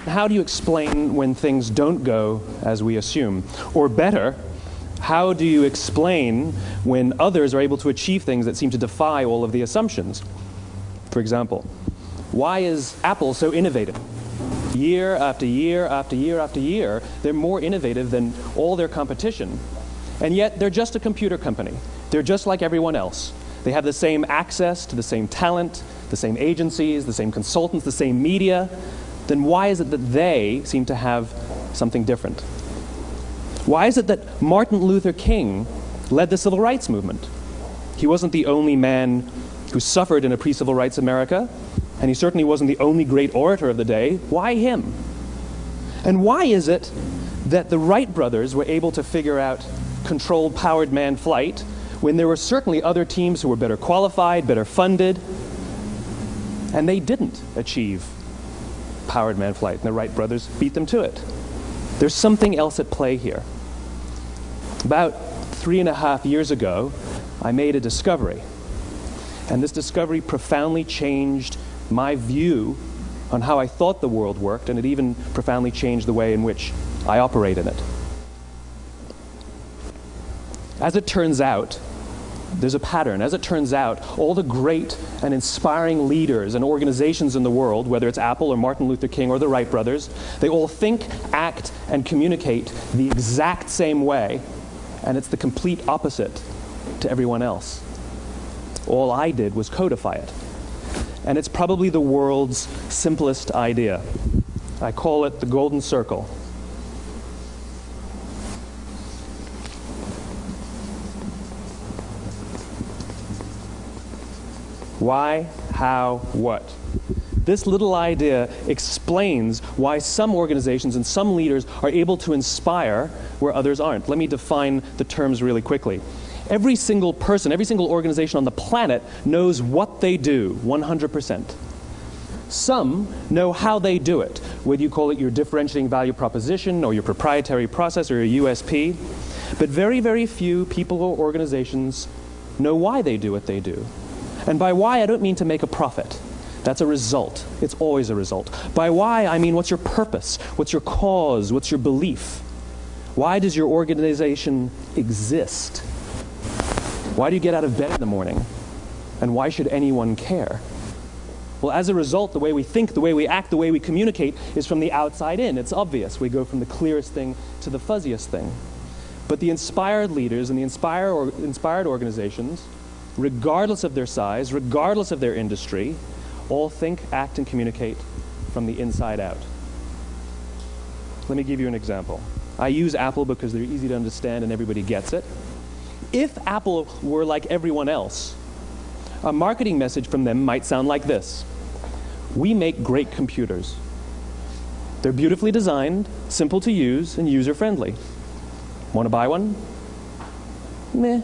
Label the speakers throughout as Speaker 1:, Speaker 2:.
Speaker 1: How do you explain when things don't go as we assume? Or better, how do you explain when others are able to achieve things that seem to defy all of the assumptions? For example, why is Apple so innovative? Year after year after year after year, they're more innovative than all their competition. And yet, they're just a computer company. They're just like everyone else. They have the same access to the same talent, the same agencies, the same consultants, the same media. Then why is it that they seem to have something different? Why is it that Martin Luther King led the civil rights movement? He wasn't the only man who suffered in a pre-civil rights America, and he certainly wasn't the only great orator of the day. Why him? And why is it that the Wright brothers were able to figure out controlled powered manned flight when there were certainly other teams who were better qualified, better funded, and they didn't achieve powered manned flight, and the Wright brothers beat them to it? There's something else at play here. About 3.5 years ago, I made a discovery, and this discovery profoundly changed my view on how I thought the world worked, and it even profoundly changed the way in which I operate in it. As it turns out, there's a pattern. As it turns out, all the great and inspiring leaders and organizations in the world, whether it's Apple or Martin Luther King or the Wright brothers, they all think, act, and communicate the exact same way, and it's the complete opposite to everyone else. All I did was codify it. And it's probably the world's simplest idea. I call it the golden circle. Why, how, what? This little idea explains why some organizations and some leaders are able to inspire where others aren't. Let me define the terms really quickly. Every single person, every single organization on the planet knows what they do, 100%. Some know how they do it, whether you call it your differentiating value proposition or your proprietary process or your USP. But very, very few people or organizations know why they do what they do. And by why, I don't mean to make a profit. That's a result. It's always a result. By why, I mean what's your purpose? What's your cause? What's your belief? Why does your organization exist? Why do you get out of bed in the morning? And why should anyone care? Well, as a result, the way we think, the way we act, the way we communicate is from the outside in. It's obvious. We go from the clearest thing to the fuzziest thing. But the inspired leaders and the inspired organizations, regardless of their size, regardless of their industry, all think, act, and communicate from the inside out. Let me give you an example. I use Apple because they're easy to understand and everybody gets it. If Apple were like everyone else, a marketing message from them might sound like this: we make great computers. They're beautifully designed, simple to use, and user-friendly. Want to buy one? Meh.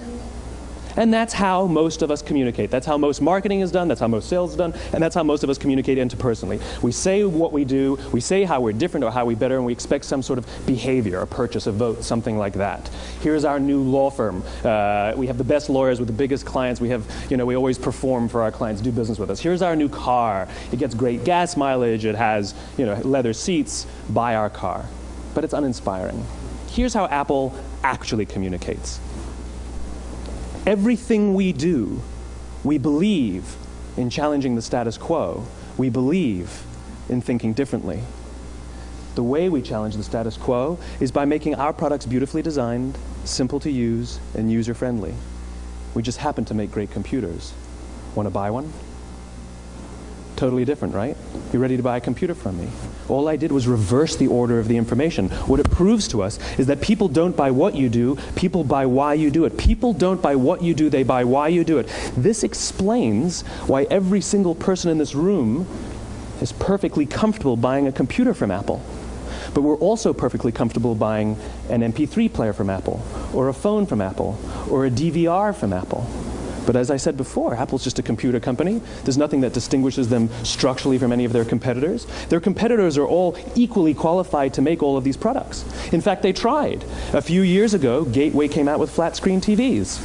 Speaker 1: And that's how most of us communicate. That's how most marketing is done, that's how most sales is done, and that's how most of us communicate interpersonally. We say what we do, we say how we're different or how we're better, and we expect some sort of behavior, a purchase, a vote, something like that. Here's our new law firm. We have the best lawyers with the biggest clients. We have, we always perform for our clients, do business with us. Here's our new car. It gets great gas mileage. It has, leather seats. Buy our car. But it's uninspiring. Here's how Apple actually communicates. Everything we do, we believe in challenging the status quo. We believe in thinking differently. The way we challenge the status quo is by making our products beautifully designed, simple to use, and user-friendly. We just happen to make great computers. Want to buy one? Totally different, right? You ready to buy a computer from me? All I did was reverse the order of the information. What it proves to us is that people don't buy what you do, people buy why you do it. People don't buy what you do, they buy why you do it. This explains why every single person in this room is perfectly comfortable buying a computer from Apple. But we're also perfectly comfortable buying an MP3 player from Apple, or a phone from Apple, or a DVR from Apple. But as I said before, Apple's just a computer company. There's nothing that distinguishes them structurally from any of their competitors. Their competitors are all equally qualified to make all of these products. In fact, they tried. A few years ago, Gateway came out with flat screen TVs.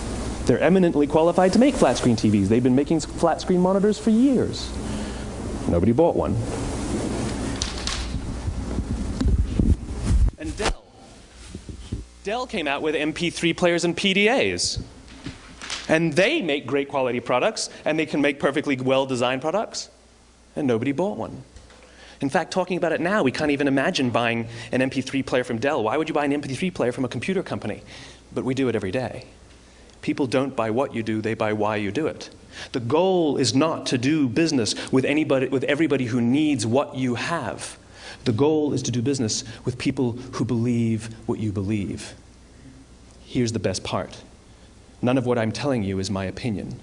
Speaker 1: They're eminently qualified to make flat screen TVs. They've been making flat screen monitors for years. Nobody bought one. And Dell came out with MP3 players and PDAs. And they make great quality products, and they can make perfectly well-designed products, and nobody bought one. In fact, talking about it now, we can't even imagine buying an MP3 player from Dell. Why would you buy an MP3 player from a computer company? But we do it every day. People don't buy what you do, they buy why you do it. The goal is not to do business with everybody who needs what you have. The goal is to do business with people who believe what you believe. Here's the best part. None of what I'm telling you is my opinion.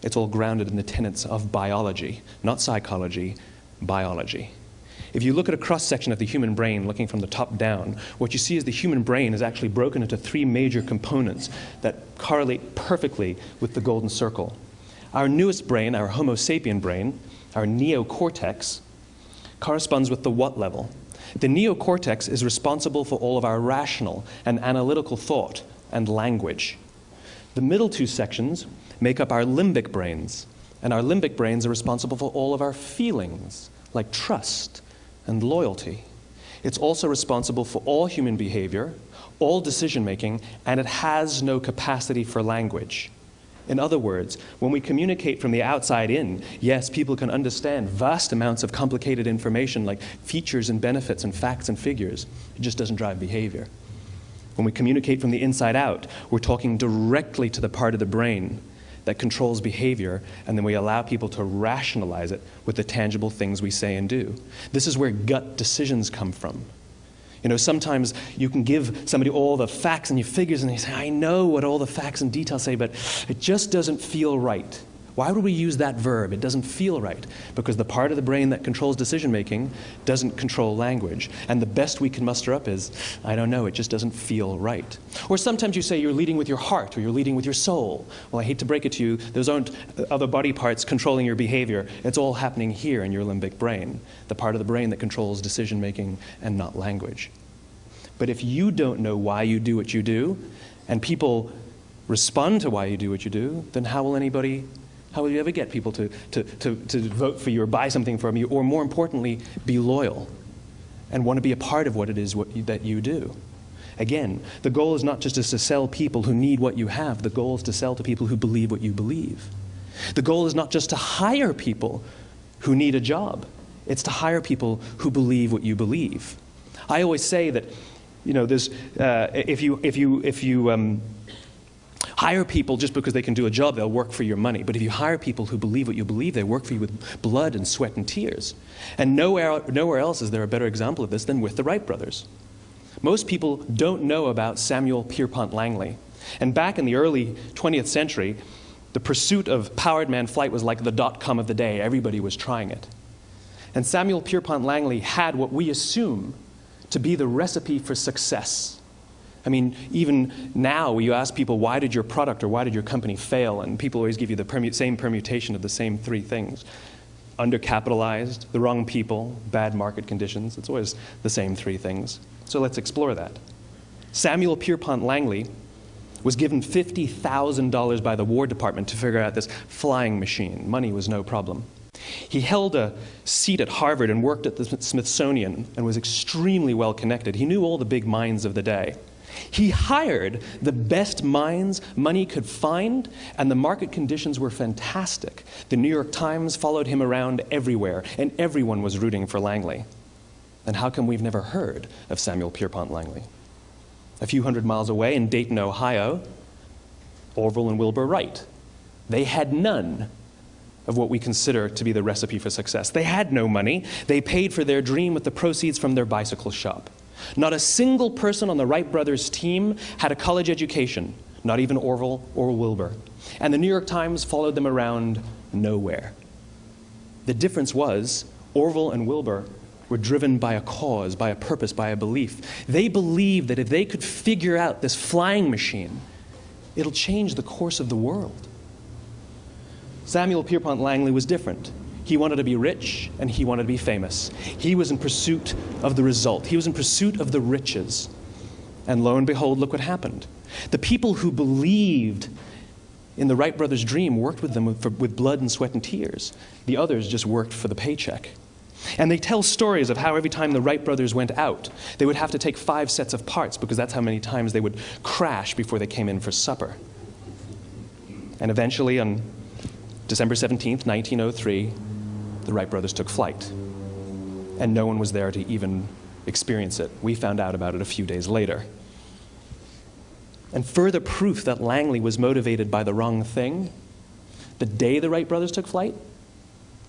Speaker 1: It's all grounded in the tenets of biology, not psychology, biology. If you look at a cross-section of the human brain, looking from the top down, what you see is the human brain is actually broken into three major components that correlate perfectly with the golden circle. Our newest brain, our Homo sapien brain, our neocortex, corresponds with the what level. The neocortex is responsible for all of our rational and analytical thought and language. The middle two sections make up our limbic brains, and our limbic brains are responsible for all of our feelings, like trust and loyalty. It's also responsible for all human behavior, all decision-making, and it has no capacity for language. In other words, when we communicate from the outside in, yes, people can understand vast amounts of complicated information like features and benefits and facts and figures. It just doesn't drive behavior. When we communicate from the inside out, we're talking directly to the part of the brain that controls behavior, and then we allow people to rationalize it with the tangible things we say and do. This is where gut decisions come from. You know, sometimes you can give somebody all the facts and your figures, and they say, I know what all the facts and details say, but it just doesn't feel right. Why would we use that verb? It doesn't feel right. Because the part of the brain that controls decision-making doesn't control language. And the best we can muster up is, I don't know, it just doesn't feel right. Or sometimes you say you're leading with your heart or you're leading with your soul. Well, I hate to break it to you, those aren't other body parts controlling your behavior. It's all happening here in your limbic brain, the part of the brain that controls decision-making and not language. But if you don't know why you do what you do, and people respond to why you do what you do, then how will you ever get people to vote for you or buy something from you, or more importantly, be loyal and want to be a part of what it is that you do? Again, the goal is not just to sell people who need what you have. The goal is to sell to people who believe what you believe. The goal is not just to hire people who need a job. It's to hire people who believe what you believe. I always say that, you know, if you hire people just because they can do a job, they'll work for your money. But if you hire people who believe what you believe, they work for you with blood and sweat and tears. And nowhere else is there a better example of this than with the Wright brothers. Most people don't know about Samuel Pierpont Langley. And back in the early 20th century, the pursuit of powered man flight was like the dot-com of the day. Everybody was trying it. And Samuel Pierpont Langley had what we assume to be the recipe for success. I mean, even now, you ask people, why did your product or why did your company fail? And people always give you the same permutation of the same three things. Undercapitalized, the wrong people, bad market conditions. It's always the same three things. So let's explore that. Samuel Pierpont Langley was given $50,000 by the War Department to figure out this flying machine. Money was no problem. He held a seat at Harvard and worked at the Smithsonian and was extremely well connected. He knew all the big minds of the day. He hired the best minds money could find, and the market conditions were fantastic. The New York Times followed him around everywhere, and everyone was rooting for Langley. And how come we've never heard of Samuel Pierpont Langley? A few hundred miles away in Dayton, Ohio, Orville and Wilbur Wright. They had none of what we consider to be the recipe for success. They had no money. They paid for their dream with the proceeds from their bicycle shop. Not a single person on the Wright brothers' team had a college education, not even Orville or Wilbur. And the New York Times followed them around nowhere. The difference was Orville and Wilbur were driven by a cause, by a purpose, by a belief. They believed that if they could figure out this flying machine, it'll change the course of the world. Samuel Pierpont Langley was different. He wanted to be rich, and he wanted to be famous. He was in pursuit of the result. He was in pursuit of the riches. And lo and behold, look what happened. The people who believed in the Wright brothers' dream worked with them with blood and sweat and tears. The others just worked for the paycheck. And they tell stories of how every time the Wright brothers went out, they would have to take 5 sets of parts because that's how many times they would crash before they came in for supper. And eventually, on December 17th, 1903, the Wright brothers took flight. And no one was there to even experience it. We found out about it a few days later. And further proof that Langley was motivated by the wrong thing, the day the Wright brothers took flight,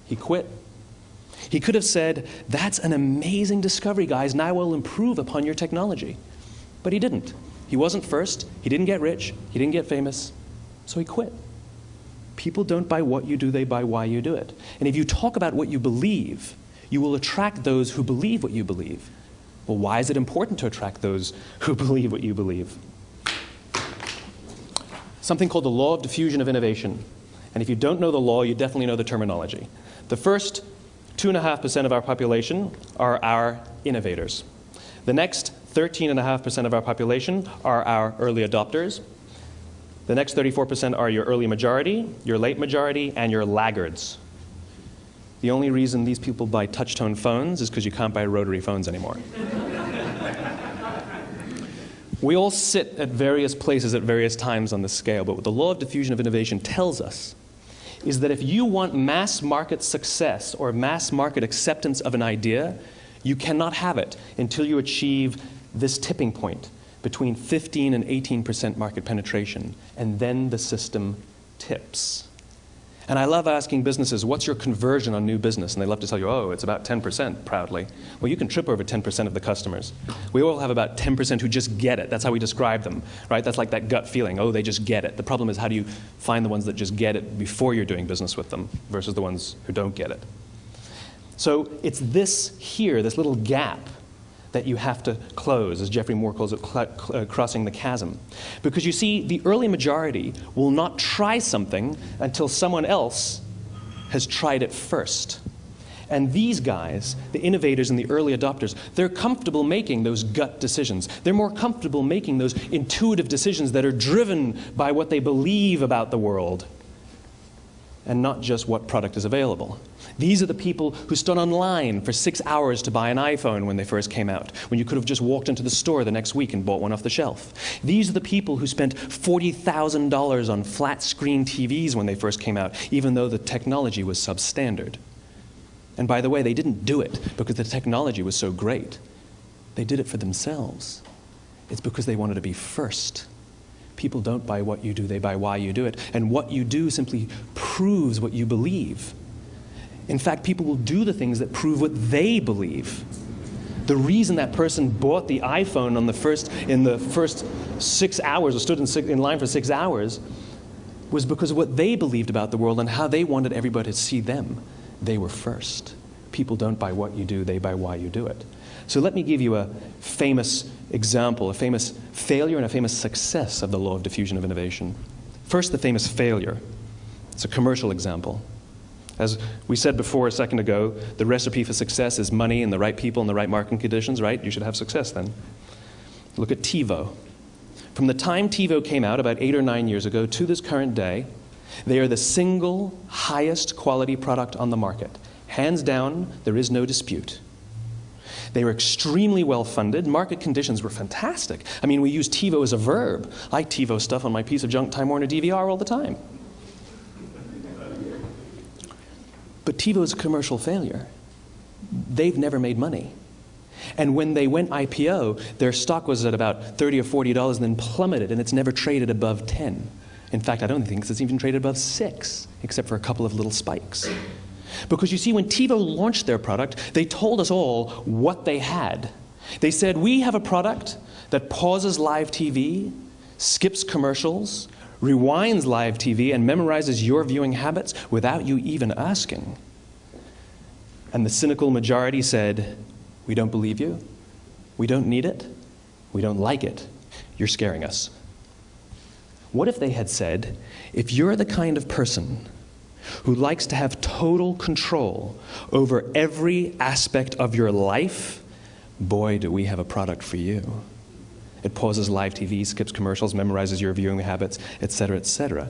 Speaker 1: he quit. He could have said, "That's an amazing discovery, guys. Now we'll improve upon your technology." But he didn't. He wasn't first. He didn't get rich. He didn't get famous. So he quit. People don't buy what you do, they buy why you do it. And if you talk about what you believe, you will attract those who believe what you believe. Well, why is it important to attract those who believe what you believe? Something called the law of diffusion of innovation. And if you don't know the law, you definitely know the terminology. The first 2.5% of our population are our innovators. The next 13.5% of our population are our early adopters. The next 34% are your early majority, your late majority, and your laggards. The only reason these people buy touch-tone phones is because you can't buy rotary phones anymore. We all sit at various places at various times on the scale, but what the law of diffusion of innovation tells us is that if you want mass market success or mass market acceptance of an idea, you cannot have it until you achieve this tipping point between 15 and 18% market penetration, and then the system tips. And I love asking businesses, what's your conversion on new business? And they love to tell you, oh, it's about 10%, proudly. Well, you can trip over 10% of the customers. We all have about 10% who just get it. That's how we describe them, right? That's like that gut feeling, oh, they just get it. The problem is, how do you find the ones that just get it before you're doing business with them versus the ones who don't get it? So it's this here, this little gap, that you have to close, as Geoffrey Moore calls it, crossing the chasm. Because you see, the early majority will not try something until someone else has tried it first. And these guys, the innovators and the early adopters, they're comfortable making those gut decisions. They're more comfortable making those intuitive decisions that are driven by what they believe about the world and not just what product is available. These are the people who stood online for 6 hours to buy an iPhone when they first came out, when you could have just walked into the store the next week and bought one off the shelf. These are the people who spent $40,000 on flat-screen TVs when they first came out, even though the technology was substandard. And by the way, they didn't do it because the technology was so great. They did it for themselves. It's because they wanted to be first. People don't buy what you do, they buy why you do it. And what you do simply proves what you believe. In fact, people will do the things that prove what they believe. The reason that person bought the iPhone in the first 6 hours, or stood in line for 6 hours, was because of what they believed about the world and how they wanted everybody to see them. They were first. People don't buy what you do, they buy why you do it. So let me give you a famous example, a famous failure and a famous success of the law of diffusion of innovation. First, the famous failure. It's a commercial example. As we said before a second ago, the recipe for success is money and the right people and the right marketing conditions, right? You should have success then. Look at TiVo. From the time TiVo came out about 8 or 9 years ago to this current day, they are the single highest quality product on the market. Hands down, there is no dispute. They were extremely well funded. Market conditions were fantastic. I mean, we use TiVo as a verb. I TiVo stuff on my piece of junk Time Warner DVR all the time. But TiVo is a commercial failure. They've never made money. And when they went IPO, their stock was at about $30 or $40 and then plummeted, and it's never traded above 10. In fact, I don't think it's even traded above 6, except for a couple of little spikes. Because you see, when TiVo launched their product, they told us all what they had. They said, we have a product that pauses live TV, skips commercials, rewinds live TV, and memorizes your viewing habits without you even asking. And the cynical majority said, we don't believe you, we don't need it, we don't like it, you're scaring us. What if they had said, if you're the kind of person who likes to have total control over every aspect of your life, boy, do we have a product for you. It pauses live TV, skips commercials, memorizes your viewing habits, etc., etc.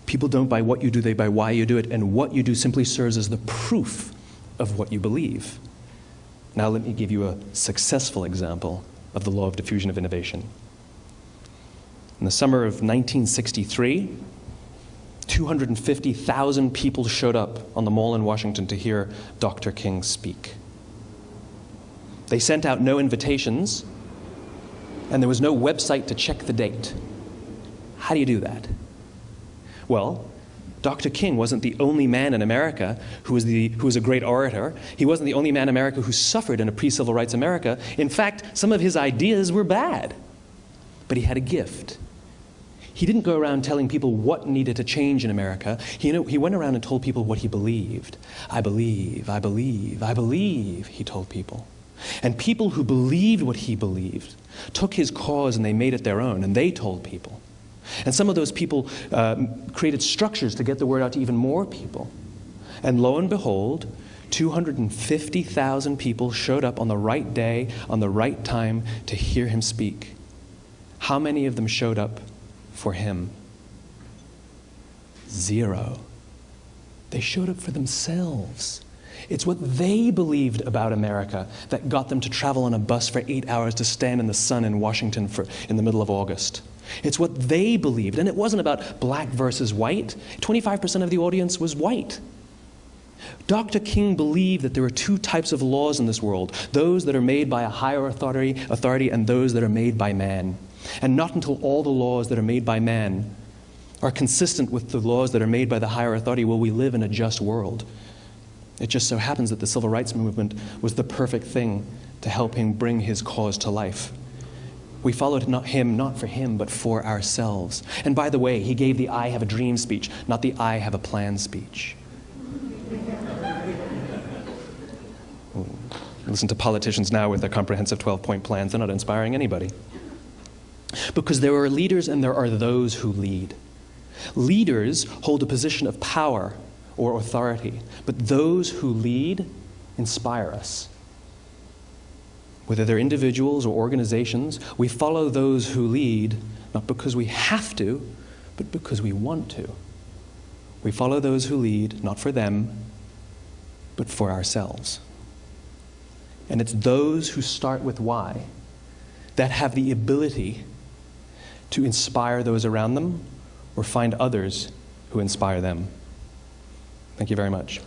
Speaker 1: People don't buy what you do, they buy why you do it, and what you do simply serves as the proof of what you believe. Now let me give you a successful example of the law of diffusion of innovation. In the summer of 1963, 250,000 people showed up on the Mall in Washington to hear Dr. King speak. They sent out no invitations, and there was no website to check the date. How do you do that? Well, Dr. King wasn't the only man in America who was a great orator. He wasn't the only man in America who suffered in a pre-civil rights America. In fact, some of his ideas were bad. But he had a gift. He didn't go around telling people what needed to change in America. He went around and told people what he believed. I believe, I believe, I believe, he told people. And people who believed what he believed took his cause and they made it their own, and they told people. And some of those people created structures to get the word out to even more people. And lo and behold, 250,000 people showed up on the right day, on the right time to hear him speak. How many of them showed up for him? 0. They showed up for themselves. It's what they believed about America that got them to travel on a bus for 8 hours to stand in the sun in Washington in the middle of August. It's what they believed, and it wasn't about black versus white. 25% of the audience was white. Dr. King believed that there are 2 types of laws in this world, those that are made by a higher authority and those that are made by man. And not until all the laws that are made by man are consistent with the laws that are made by the higher authority will we live in a just world. It just so happens that the civil rights movement was the perfect thing to help him bring his cause to life. We followed him not for him, but for ourselves. And by the way, he gave the I have a dream speech, not the I have a plan speech. Listen to politicians now with their comprehensive 12-point plans. They're not inspiring anybody. Because there are leaders and there are those who lead. Leaders hold a position of power or authority, but those who lead inspire us. Whether they're individuals or organizations, we follow those who lead, not because we have to, but because we want to. We follow those who lead, not for them, but for ourselves. And it's those who start with why that have the ability to inspire those around them or find others who inspire them. Thank you very much.